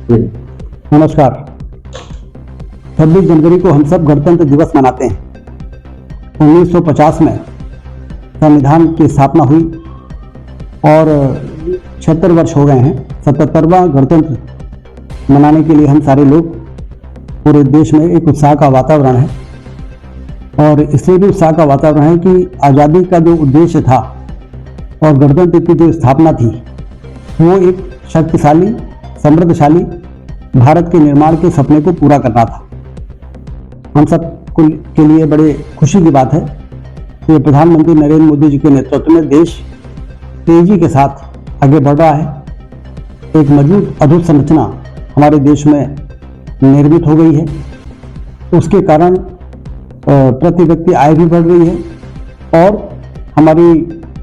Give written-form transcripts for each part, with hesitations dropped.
नमस्कार। 26 जनवरी को हम सब गणतंत्र दिवस मनाते हैं। 1950 में संविधान की स्थापना हुई और 76 वर्ष हो गए हैं। 77वां गणतंत्र मनाने के लिए हम सारे लोग, पूरे देश में एक उत्साह का वातावरण है। और इसलिए भी उत्साह का वातावरण है कि आज़ादी का जो उद्देश्य था और गणतंत्र की जो स्थापना थी, वो एक शक्तिशाली, समृद्धशाली भारत के निर्माण के सपने को पूरा करना था। हम सब के लिए बड़े खुशी की बात है कि प्रधानमंत्री नरेंद्र मोदी जी के नेतृत्व में देश तेजी के साथ आगे बढ़ रहा है। एक मजबूत अधोसंरचना हमारे देश में निर्मित हो गई है। उसके कारण प्रति व्यक्ति आय भी बढ़ रही है और हमारी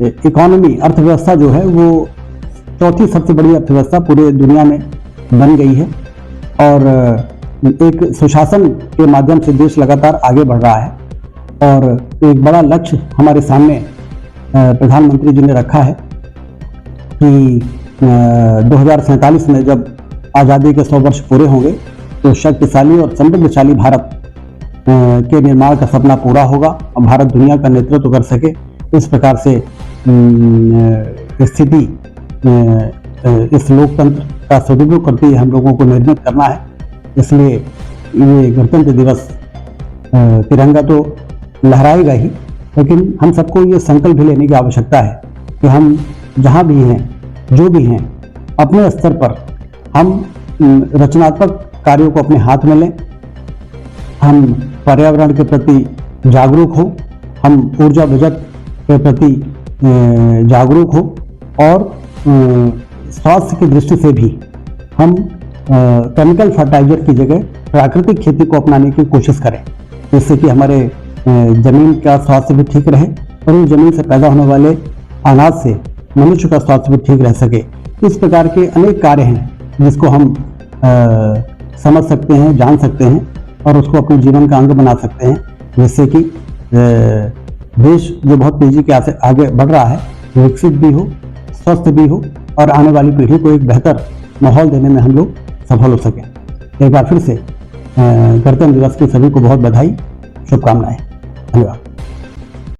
इकोनॉमी, अर्थव्यवस्था जो है वो चौथी सबसे बड़ी अर्थव्यवस्था पूरे दुनिया में बन गई है। और एक सुशासन के माध्यम से देश लगातार आगे बढ़ रहा है। और एक बड़ा लक्ष्य हमारे सामने प्रधानमंत्री जी ने रखा है कि 2047 में जब आज़ादी के 100 वर्ष पूरे होंगे तो शक्तिशाली और समृद्धशाली भारत के निर्माण का सपना पूरा होगा और भारत दुनिया का नेतृत्व कर सके। इस प्रकार से स्थिति इस लोकतंत्र का सदुपयोग करते हुए हम लोगों को निर्मित करना है। इसलिए ये गणतंत्र दिवस तिरंगा तो लहराएगा ही, लेकिन हम सबको ये संकल्प भी लेने की आवश्यकता है कि हम जहाँ भी हैं, जो भी हैं, अपने स्तर पर हम रचनात्मक कार्यों को अपने हाथ में लें। हम पर्यावरण के प्रति जागरूक हो, हम ऊर्जा बचत के प्रति जागरूक हो और स्वास्थ्य की दृष्टि से भी हम केमिकल फर्टिलाइजर की जगह प्राकृतिक खेती को अपनाने की कोशिश करें, जिससे कि हमारे जमीन का स्वास्थ्य भी ठीक रहे और उस जमीन से पैदा होने वाले अनाज से मनुष्य का स्वास्थ्य भी ठीक रह सके। इस प्रकार के अनेक कार्य हैं जिसको हम समझ सकते हैं, जान सकते हैं और उसको अपने जीवन का अंग बना सकते हैं, जिससे कि देश जो बहुत तेजी के आगे बढ़ रहा है, विकसित भी हो, स्वस्थ भी हो और आने वाली पीढ़ी को एक बेहतर माहौल देने में हम लोग सफल हो सकें। एक बार फिर से गणतंत्र दिवस की सभी को बहुत बधाई, शुभकामनाएं। धन्यवाद।